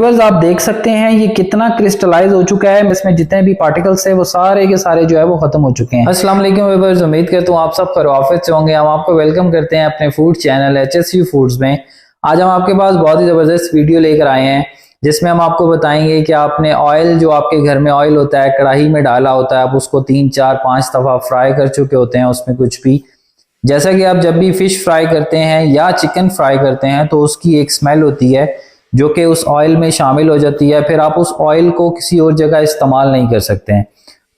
Viewers आप देख सकते हैं ये कितना क्रिस्टलाइज हो चुका है, इसमें जितने भी पार्टिकल्स थे वो सारे के सारे जो है वो खत्म हो चुके हैं। अस्सलाम वालेकुम व्यूअर्स, उम्मीद करता हूँ आप सब खैरियत से होंगे। हम आपको वेलकम करते हैं अपने फूड चैनल HSU फूड्स में। आज हम आपके पास बहुत ही जबरदस्त वीडियो लेकर आए हैं जिसमें हम आपको बताएंगे कि आपने ऑयल, जो आपके घर में ऑयल होता है कढ़ाई में डाला होता है, आप उसको 3, 4, 5 दफा फ्राई कर चुके होते हैं उसमें कुछ भी। जैसा कि आप जब भी फिश फ्राई करते हैं या चिकन फ्राई करते हैं तो उसकी एक स्मेल होती है जो कि उस ऑयल में शामिल हो जाती है, फिर आप उस ऑयल को किसी और जगह इस्तेमाल नहीं कर सकते हैं।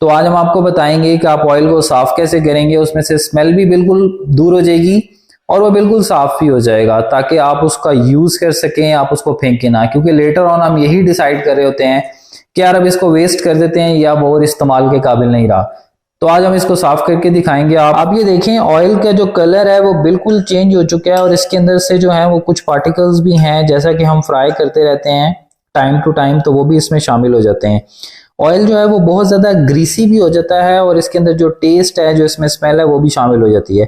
तो आज हम आपको बताएंगे कि आप ऑयल को साफ कैसे करेंगे, उसमें से स्मेल भी बिल्कुल दूर हो जाएगी और वो बिल्कुल साफ भी हो जाएगा, ताकि आप उसका यूज कर सकें, आप उसको फेंकें ना। क्योंकि लेटर ऑन हम यही डिसाइड कर रहे होते हैं कि यार अब इसको वेस्ट कर देते हैं या वो और इस्तेमाल के काबिल नहीं रहा। तो आज हम इसको साफ करके दिखाएंगे। आप ये देखें, ऑयल का जो कलर है वो बिल्कुल चेंज हो चुका है और इसके अंदर से जो है वो कुछ पार्टिकल्स भी हैं, जैसा कि हम फ्राई करते रहते हैं टाइम टू टाइम, तो वो भी इसमें शामिल हो जाते हैं। ऑयल जो है वो बहुत ज्यादा ग्रीसी भी हो जाता है और इसके अंदर जो टेस्ट है, जो इसमें स्मेल है, वो भी शामिल हो जाती है।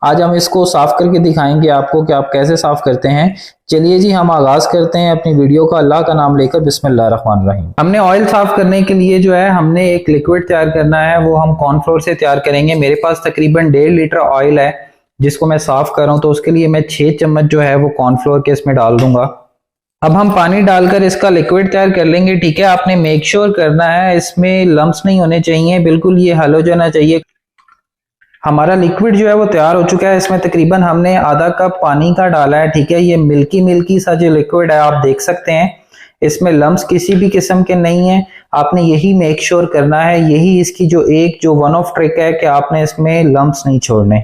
आज हम इसको साफ करके दिखाएंगे आपको कि आप कैसे साफ करते हैं। चलिए जी, हम आगाज करते हैं अपनी वीडियो का अल्लाह का नाम लेकर। बिस्मिल्लाहिर्रहमानिर्रहीम। हमने ऑयल साफ करने के लिए जो है हमने एक लिक्विड तैयार करना है, वो हम कॉर्नफ्लोर से तैयार करेंगे। मेरे पास तकरीबन 1.5 लीटर ऑयल है जिसको मैं साफ कर रहा हूँ, तो उसके लिए मैं 6 चम्मच जो है वो कॉर्नफ्लोर के इसमें डाल दूंगा। अब हम पानी डालकर इसका लिक्विड तैयार कर लेंगे। ठीक है, आपने मेक श्योर करना है इसमें लम्प्स नहीं होने चाहिए, बिल्कुल ये हल हो जाना चाहिए। हमारा लिक्विड जो है वो तैयार हो चुका है। इसमें तकरीबन हमने आधा कप पानी का डाला है। ठीक है, ये मिल्की मिल्की सा जो लिक्विड है आप देख सकते हैं, इसमें लम्प्स किसी भी किस्म के नहीं है। आपने यही मेक श्योर करना है, यही इसकी जो वन ऑफ ट्रिक है कि आपने इसमें लम्प्स नहीं छोड़ने।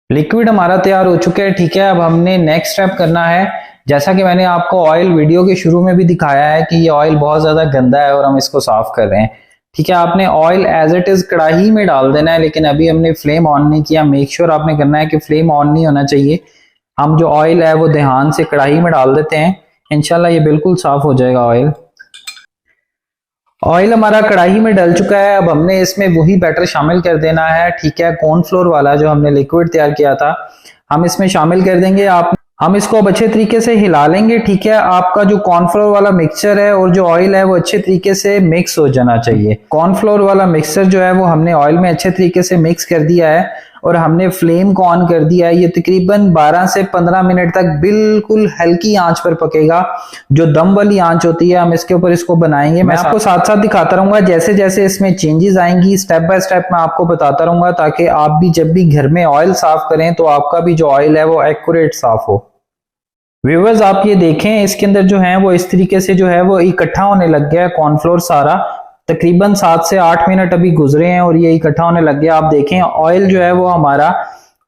लिक्विड हमारा तैयार हो चुका है। ठीक है, अब हमने नेक्स्ट स्टेप करना है। जैसा कि मैंने आपको ऑयल वीडियो के शुरू में भी दिखाया है कि ये ऑयल बहुत ज्यादा गंदा है और हम इसको साफ कर रहे हैं। ठीक है, आपने ऑयल एज इट इज कढ़ाई में डाल देना है, लेकिन अभी हमने फ्लेम ऑन नहीं किया। मेक श्योर आपने करना है कि फ्लेम ऑन नहीं होना चाहिए। हम जो ऑयल है वो ध्यान से कढ़ाई में डाल देते हैं, इंशाल्लाह ये बिल्कुल साफ हो जाएगा। ऑयल हमारा कढ़ाई में डल चुका है। अब हमने इसमें वही बैटर शामिल कर देना है। ठीक है, कॉर्नफ्लोर वाला जो हमने लिक्विड तैयार किया था हम इसमें शामिल कर देंगे। हम इसको अब अच्छे तरीके से हिला लेंगे। ठीक है, आपका जो कॉर्नफ्लोर वाला मिक्सचर है और जो ऑयल है वो अच्छे तरीके से मिक्स हो जाना चाहिए। कॉर्नफ्लोर वाला मिक्सचर जो है वो हमने ऑयल में अच्छे तरीके से मिक्स कर दिया है और हमने फ्लेम को ऑन कर दिया है। ये तकरीबन 12 से 15 मिनट तक बिल्कुल हल्की आंच पर पकेगा, जो दम वाली आंच होती है। हम इसके ऊपर इसको बनाएंगे। मैं आपको साथ साथ दिखाता रहूंगा, जैसे जैसे इसमें चेंजेस आएंगी स्टेप बाय स्टेप मैं आपको बताता रहूंगा, ताकि आप भी जब भी घर में ऑयल साफ करें तो आपका भी जो ऑयल है वो एक्यूरेट साफ हो। व्यूअर्स आप ये देखें, इसके अंदर जो है वो इस तरीके से जो है वो इकट्ठा होने लग गया है कॉर्नफ्लोर सारा। तकरीबन 7 से 8 मिनट अभी गुजरे हैं और ये इकट्ठा होने लग गया। आप देखें ऑयल जो है वो हमारा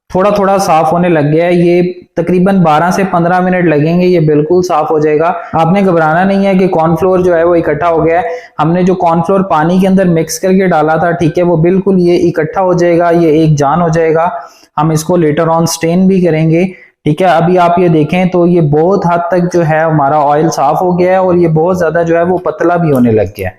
थोड़ा थोड़ा साफ होने लग गया है। ये तकरीबन 12 से 15 मिनट लगेंगे, ये बिल्कुल साफ हो जाएगा। आपने घबराना नहीं है कि कॉर्नफ्लोर जो है वो इकट्ठा हो गया है। हमने जो कॉर्नफ्लोर पानी के अंदर मिक्स करके डाला था, ठीक है, वो बिल्कुल ये इकट्ठा हो जाएगा, ये एक जान हो जाएगा। हम इसको लेटर ऑन स्टेन भी करेंगे। ठीक है, अभी आप ये देखें तो ये बहुत हद तक जो है हमारा ऑयल साफ हो गया है और ये बहुत ज्यादा जो है वो पतला भी होने लग गया है।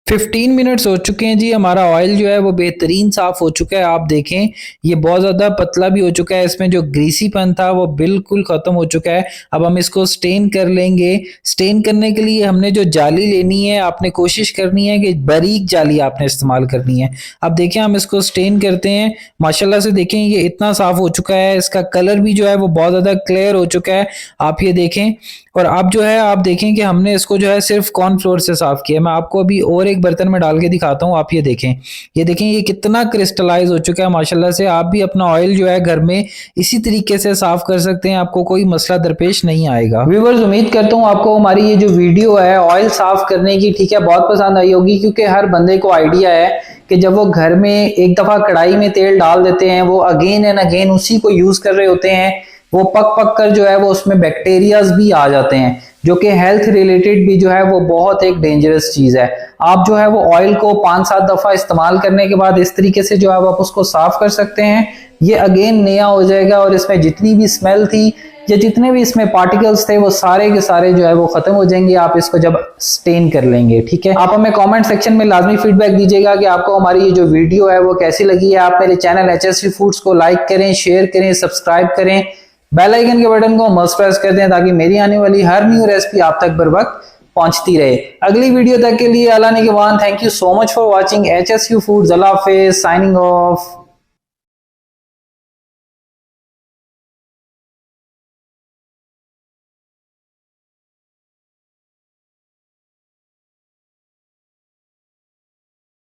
15 मिनट्स हो चुके हैं जी, हमारा ऑयल जो है वो बेहतरीन साफ हो चुका है। आप देखें ये बहुत ज़्यादा पतला भी हो चुका है, इसमें जो ग्रीसीपन था वो बिल्कुल ख़त्म हो चुका है। अब हम इसको स्टेन कर लेंगे। स्टेन करने के लिए हमने जो जाली लेनी है, आपने कोशिश करनी है कि बारीक जाली आपने इस्तेमाल करनी है। अब देखें हम इसको स्टेन करते हैं। माशाल्लाह से देखें ये इतना साफ हो चुका है, इसका कलर भी जो है वो बहुत ज़्यादा क्लियर हो चुका है। आप ये देखें, और अब जो है आप देखें कि हमने इसको जो है सिर्फ कॉर्नफ्लोर से साफ किया। मैं आपको अभी और एक बर्तन में डाल के दिखाता हूँ। आप ये देखें, ये कितना क्रिस्टलाइज हो चुका है माशाल्लाह से। आप भी अपना ऑयल जो है घर में इसी तरीके से साफ कर सकते हैं, आपको कोई मसला दरपेश नहीं आएगा। व्यूअर्स उम्मीद करता हूँ आपको हमारी ये जो वीडियो है ऑयल साफ करने की, ठीक है, बहुत पसंद आई होगी, क्योंकि हर बंदे को आइडिया है कि जब वो घर में एक दफा कढ़ाई में तेल डाल देते हैं, वो अगेन एंड अगेन उसी को यूज कर रहे होते हैं, वो पक पक कर जो है वो उसमें बैक्टीरियाज भी आ जाते हैं, जो कि हेल्थ रिलेटेड भी जो है वो बहुत एक डेंजरस चीज है। आप जो है वो ऑयल को 5-7 दफा इस्तेमाल करने के बाद इस तरीके से जो है आप उसको साफ कर सकते हैं, ये अगेन नया हो जाएगा और इसमें जितनी भी स्मेल थी या जितने भी इसमें पार्टिकल्स थे वो सारे के सारे जो है वो खत्म हो जाएंगे, आप इसको जब स्टेन कर लेंगे। ठीक है, आप हमें कमेंट सेक्शन में लाजमी फीडबैक दीजिएगा कि आपको हमारी ये जो वीडियो है वो कैसी लगी है। आप मेरे चैनल HSU फूड्स को लाइक करें, शेयर करें, सब्सक्राइब करें। बेल आइकन के बटन को मस्ट प्रेस कर दें ताकि मेरी आने वाली हर न्यू रेसिपी आप तक बर वक्त पहुंचती रहे। अगली वीडियो तक के लिए अल्लाह ने के वान, thank you so much for watching HSU foods. Allah हाफिज़, साइनिंग ऑफ।